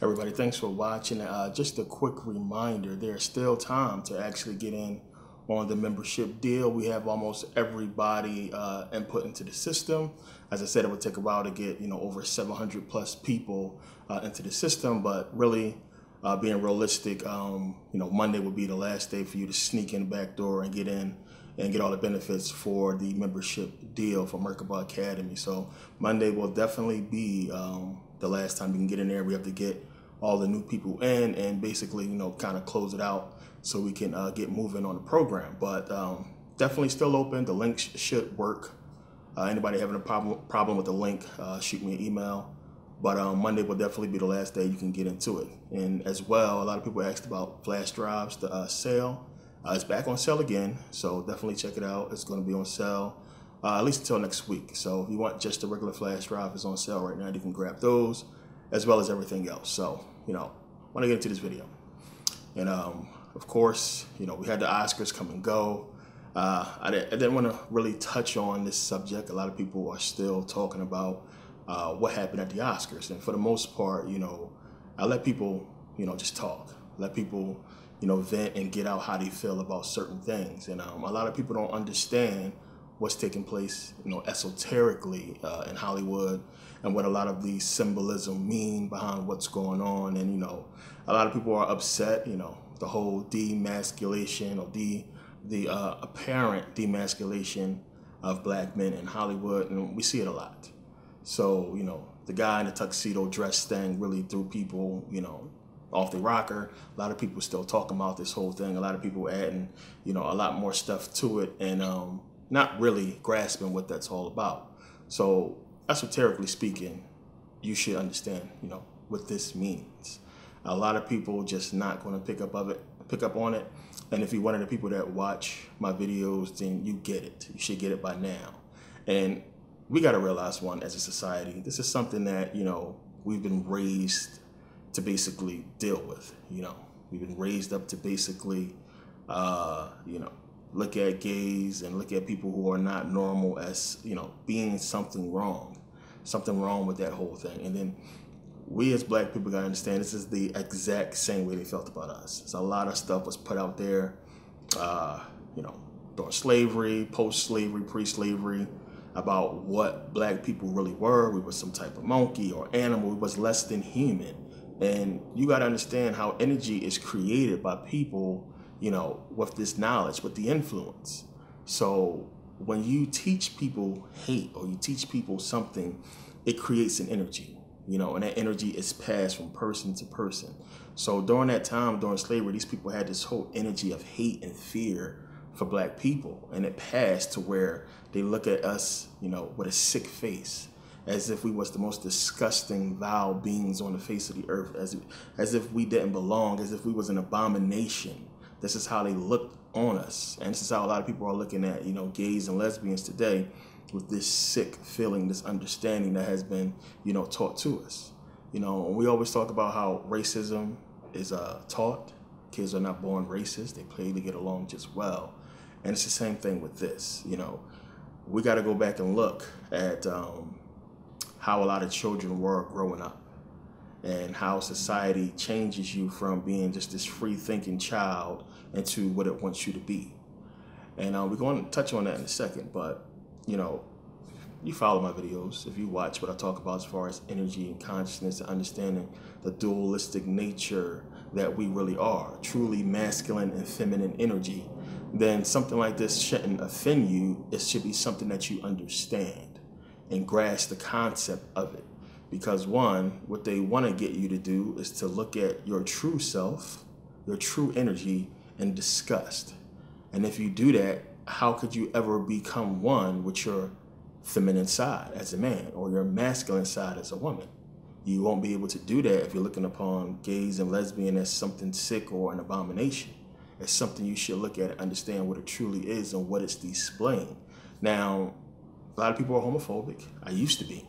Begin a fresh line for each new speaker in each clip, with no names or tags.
Everybody, thanks for watching. Just a quick reminder, there's still time to actually get in on the membership deal. We have almost everybody input into the system. As I said, it would take a while to get over 700 plus people into the system, but really being realistic, Monday would be the last day for you to sneak in the back door and get in and get all the benefits for the membership deal for Merkabah Academy. So Monday will definitely be the last time you can get in there. We have to get all the new people in and basically, kind of close it out so we can get moving on the program. But definitely still open. The link should work. Anybody having a problem with the link, shoot me an email. But Monday will definitely be the last day you can get into it. And as well, a lot of people asked about flash drives, the sale. It's back on sale again, so definitely check it out. It's going to be on sale at least until next week. So if you want just a regular flash drive, it's on sale right now. You can grab those as well as everything else. So, want to get into this video. And of course, we had the Oscars come and go. I didn't want to really touch on this subject. A lot of people are still talking about what happened at the Oscars. And for the most part, I let people, just talk. Let people, vent and get out how they feel about certain things. And a lot of people don't understand what's taking place, esoterically in Hollywood and what a lot of the symbolism mean behind what's going on. And, a lot of people are upset, the whole demasculation or the apparent demasculation of black men in Hollywood. And we see it a lot. So, the guy in the tuxedo dress thing really threw people, off the rocker. A lot of people still talking about this whole thing. A lot of people adding, a lot more stuff to it and not really grasping what that's all about. So esoterically speaking, you should understand, what this means. A lot of people just not going to pick up on it. And if you're one of the people that watch my videos, then you get it. You should get it by now. And we got to realize, one, as a society, this is something that, we've been raised to basically deal with. We've been raised up to basically, look at gays and look at people who are not normal as, being something wrong with that whole thing. And then we as black people gotta understand this is the exact same way they felt about us. So a lot of stuff was put out there, during slavery, post-slavery, pre-slavery, about what black people really were. We were some type of monkey or animal. We was less than human. And you got to understand how energy is created by people, with this knowledge, with the influence. So when you teach people hate or you teach people something, it creates an energy, and that energy is passed from person to person. So during that time, during slavery, these people had this whole energy of hate and fear for black people. And it passed to where they look at us, with a sick face, as if we was the most disgusting, vile beings on the face of the earth, as if we didn't belong, as if we was an abomination. This is how they looked on us. And this is how a lot of people are looking at, gays and lesbians today, with this sick feeling, this understanding that has been, taught to us. We always talk about how racism is taught. Kids are not born racist. They play to get along just well. And it's the same thing with this. We got to go back and look at how a lot of children were growing up and how society changes you from being just this free-thinking child into what it wants you to be. And we're going to touch on that in a second, but, you follow my videos, if you watch what I talk about as far as energy and consciousness and understanding the dualistic nature that we really are, truly masculine and feminine energy, then something like this shouldn't offend you. It should be something that you understand and grasp the concept of it. Because one, what they want to get you to do is to look at your true self, your true energy, and disgust. And if you do that, how could you ever become one with your feminine side as a man or your masculine side as a woman? You won't be able to do that if you're looking upon gays and lesbians as something sick or an abomination. It's something you should look at and understand what it truly is and what it's displaying. Now, a lot of people are homophobic. I used to be.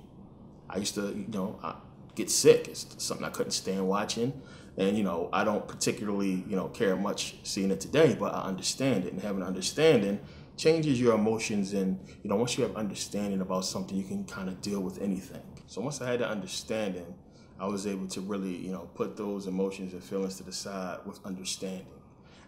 I used to, I get sick. It's something I couldn't stand watching. And, I don't particularly, care much seeing it today, but I understand it. And having an understanding changes your emotions. And, once you have understanding about something, you can kind of deal with anything. So once I had the understanding, I was able to really, put those emotions and feelings to the side with understanding.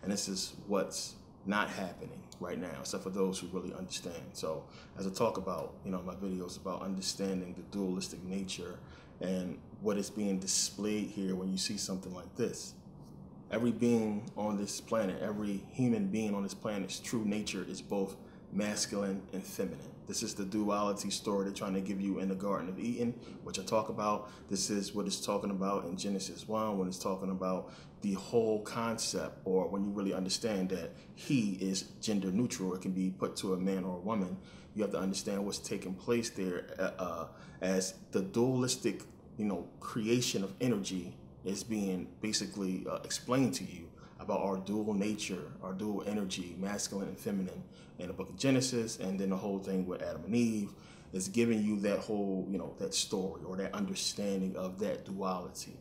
And this is what's not happening right now, except for those who really understand. So as I talk about, my videos about understanding the dualistic nature and what is being displayed here when you see something like this. Every being on this planet, every human being on this planet's true nature is both masculine and feminine. This is the duality story they're trying to give you in the Garden of Eden, which I talk about. This is what it's talking about in Genesis 1, when it's talking about the whole concept, or when you really understand that he is gender neutral. It can be put to a man or a woman. You have to understand what's taking place there as the dualistic, creation of energy is being basically explained to you about our dual nature, our dual energy, masculine and feminine, in the book of Genesis, and then the whole thing with Adam and Eve is giving you that whole, that story or that understanding of that duality.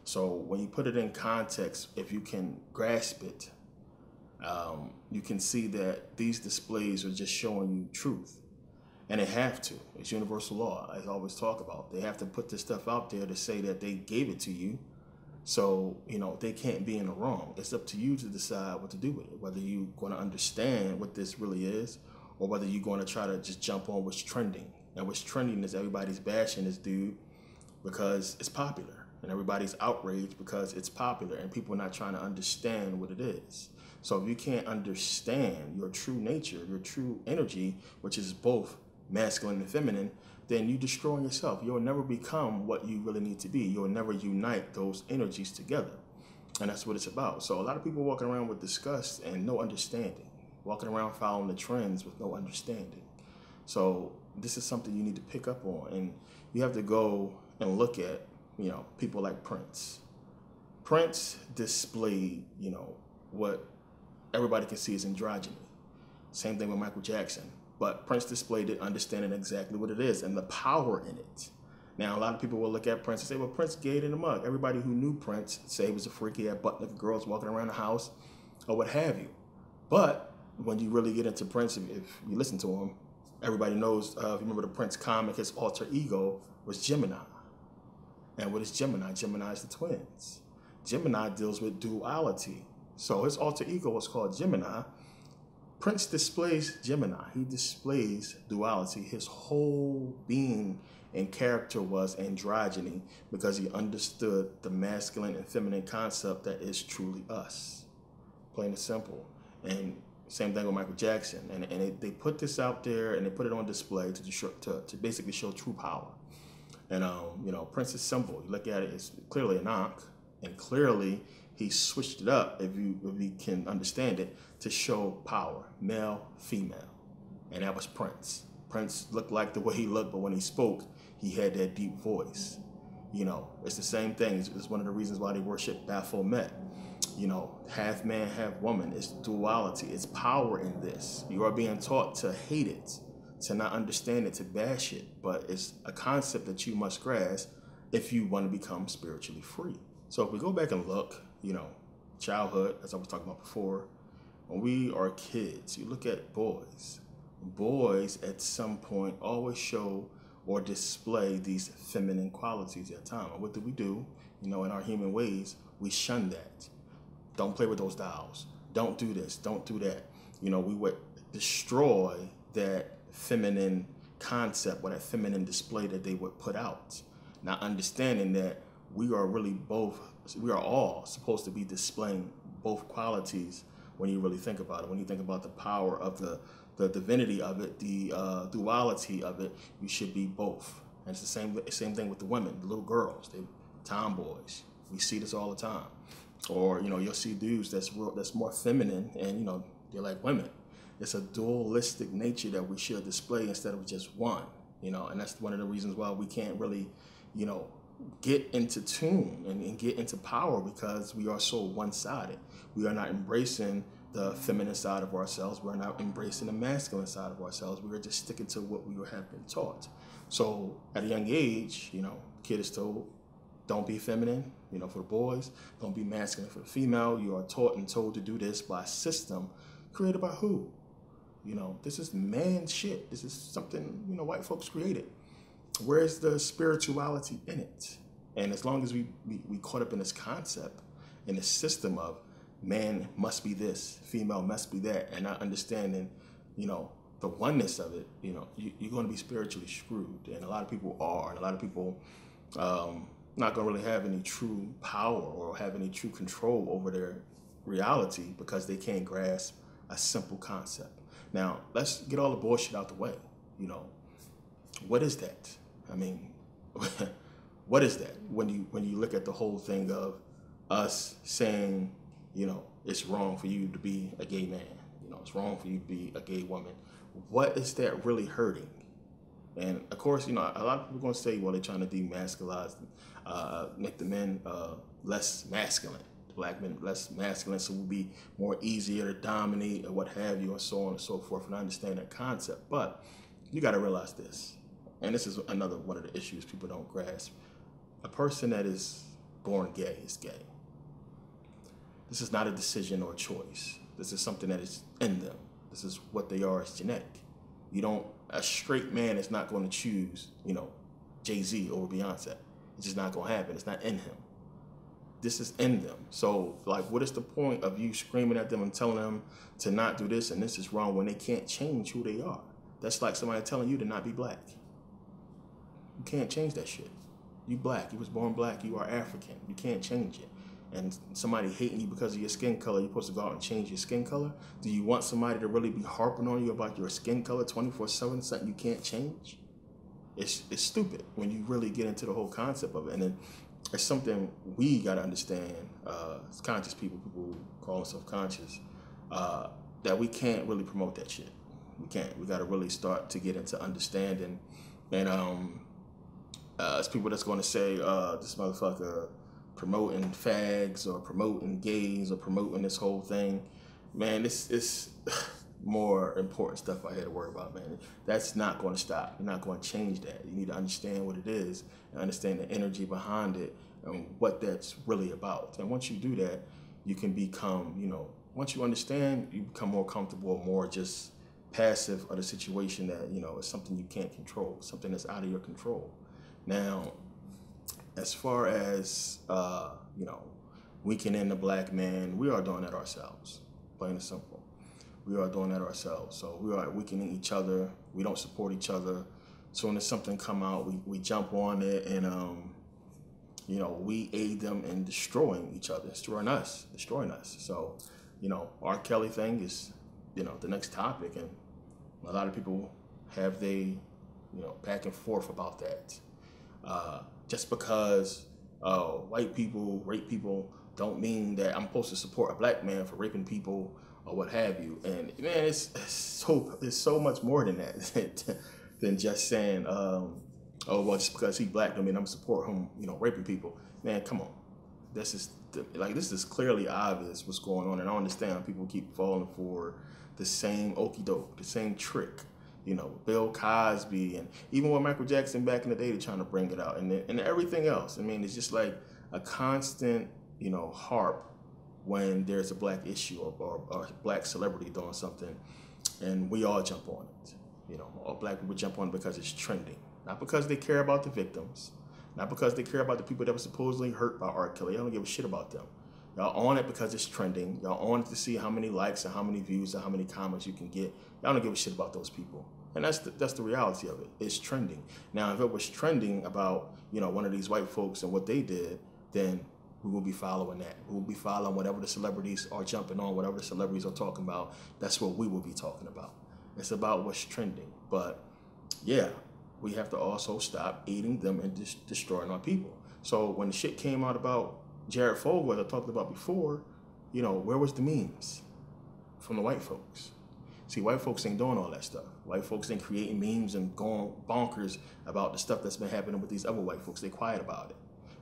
So when you put it in context, if you can grasp it, you can see that these displays are just showing you truth. And they have to. It's universal law, as I always talk about. They have to put this stuff out there to say that they gave it to you. So, they can't be in the wrong. It's up to you to decide what to do with it, whether you're going to understand what this really is, or whether you're going to try to just jump on what's trending. And what's trending is everybody's bashing this dude because it's popular, and everybody's outraged because it's popular, and people are not trying to understand what it is. So if you can't understand your true nature, your true energy, which is both masculine and feminine, then you destroy yourself. You'll never become what you really need to be. You'll never unite those energies together. And that's what it's about. So a lot of people walking around with disgust and no understanding, walking around following the trends with no understanding. So this is something you need to pick up on. And you have to go and look at, people like Prince. Prince displayed, what everybody can see is androgyny. Same thing with Michael Jackson. But Prince displayed it, understanding exactly what it is and the power in it. Now, a lot of people will look at Prince and say, well, Prince gay in the mug. Everybody who knew Prince say he was a freak. He had butt-naked girls walking around the house or what have you. But when you really get into Prince, if you listen to him, everybody knows, if you remember the Prince comic, his alter ego was Gemini. And what is Gemini? Gemini is the twins. Gemini deals with duality. So his alter ego was called Gemini. Prince displays Gemini. He displays duality. His whole being and character was androgyny because he understood the masculine and feminine concept that is truly us. Plain and simple. And same thing with Michael Jackson. And they put this out there and they put it on display to basically show true power. And, Prince's symbol, you look at it, it's clearly an ankh, and clearly he switched it up, if you can understand it, to show power, male, female. And that was Prince. Prince looked like the way he looked, but when he spoke, he had that deep voice. It's the same thing. It's one of the reasons why they worship Baphomet. Half man, half woman. It's duality. It's power in this. You are being taught to hate it, to not understand it, to bash it. But it's a concept that you must grasp if you want to become spiritually free. So if we go back and look, childhood, as I was talking about before, when we are kids, you look at boys. Boys at some point always show or display these feminine qualities at time. And what do? In our human ways, we shun that. Don't play with those dolls. Don't do this. Don't do that. We would destroy that feminine concept or that feminine display that they would put out. Not understanding that we are all supposed to be displaying both qualities when you really think about it. When you think about the power of the divinity of it, the duality of it, you should be both. And it's the same thing with the women, the little girls, they tomboys. We see this all the time. Or, you'll see dudes that's more feminine and, they're like women. It's a dualistic nature that we should display instead of just one, and that's one of the reasons why we can't really, get into tune and get into power, because we are so one-sided. We are not embracing the feminine side of ourselves. We're not embracing the masculine side of ourselves. We are just sticking to what we have been taught. So at a young age, kid is told, don't be feminine, for the boys. Don't be masculine for the female. You are taught and told to do this by a system created by who? This is man shit. This is something, white folks created. Where's the spirituality in it? And as long as we caught up in this concept, in the system of man must be this, female must be that, and not understanding, the oneness of it, you're going to be spiritually screwed. And a lot of people are, and a lot of people not going to really have any true power or have any true control over their reality because they can't grasp a simple concept. Now, let's get all the bullshit out the way. What is that? I mean, what is that when you look at the whole thing of us saying, it's wrong for you to be a gay man, it's wrong for you to be a gay woman. What is that really hurting? And of course, a lot of people are going to say, well, they're trying to demasculize, make the men less masculine, the black men less masculine, so we'll be more easier to dominate or what have you, and so on and so forth. And I understand that concept, but you got to realize this, and this is another one of the issues people don't grasp. A person that is born gay is gay. This is not a decision or a choice. This is something that is in them. This is what they are. It's genetic. A straight man is not going to choose, Jay-Z over Beyonce. It's just not going to happen. It's not in him. This is in them. So, what is the point of you screaming at them and telling them to not do this and this is wrong when they can't change who they are? That's like somebody telling you to not be black. You can't change that shit. You black. You was born black. You are African. You can't change it. And somebody hating you because of your skin color, you're supposed to go out and change your skin color? Do you want somebody to really be harping on you about your skin color 24/7, something you can't change? It's stupid when you really get into the whole concept of it. And then it's something we got to understand, as conscious people who call themselves conscious, that we can't really promote that shit. We can't. We got to really start to get into understanding. And it's people that's going to say, this motherfucker promoting fags or promoting gays or promoting this whole thing. Man, it's more important stuff I had to worry about, man. That's not going to stop. You're not going to change that. You need to understand what it is and understand the energy behind it and what that's really about. And once you do that, you can become, once you understand, you become more comfortable, more just passive of the situation that, is something you can't control, something that's out of your control. Now, as far as, weakening the black man, we are doing that ourselves, plain and simple. We are doing that ourselves. So we are weakening each other. We don't support each other. So when there's something come out, we jump on it and, we aid them in destroying each other, destroying us. So, R. Kelly thing is, the next topic. And a lot of people have back and forth about that. Just because white people rape people don't mean that I'm supposed to support a black man for raping people or what have you. And man, it's so much more than that than just saying, just because he's black, I mean, I'm support him, raping people. Man, come on. This is clearly obvious what's going on, and I understand people keep falling for the same okie doke, the same trick. Bill Cosby, and even with Michael Jackson back in the day, they're trying to bring it out, and everything else. I mean, it's just like a constant, harp when there's a black issue or a black celebrity doing something, and we all jump on it. All black people jump on it because it's trending, not because they care about the victims, not because they care about the people that were supposedly hurt by R. Kelly. I don't give a shit about them. Y'all on it because it's trending. Y'all on it to see how many likes and how many views and how many comments you can get. Y'all don't give a shit about those people. And that's the reality of it. It's trending. Now, if it was trending about, one of these white folks and what they did, then we will be following that. We will be following whatever the celebrities are jumping on, whatever the celebrities are talking about. That's what we will be talking about. It's about what's trending. But yeah, we have to also stop eating them and destroying our people. So when the shit came out about Jared Fogle, as I talked about before, where was the memes from the white folks? See, white folks ain't doing all that stuff. White folks ain't creating memes and going bonkers about the stuff that's been happening with these other white folks. They quiet about it.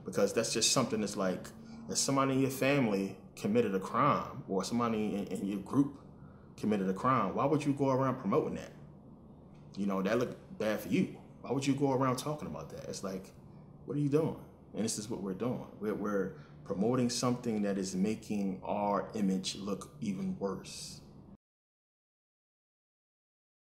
Because that's just something that's like, if somebody in your family committed a crime or somebody in your group committed a crime, why would you go around promoting that? That looked bad for you. Why would you go around talking about that? It's like, what are you doing? And this is what we're doing. We're promoting something that is making our image look even worse.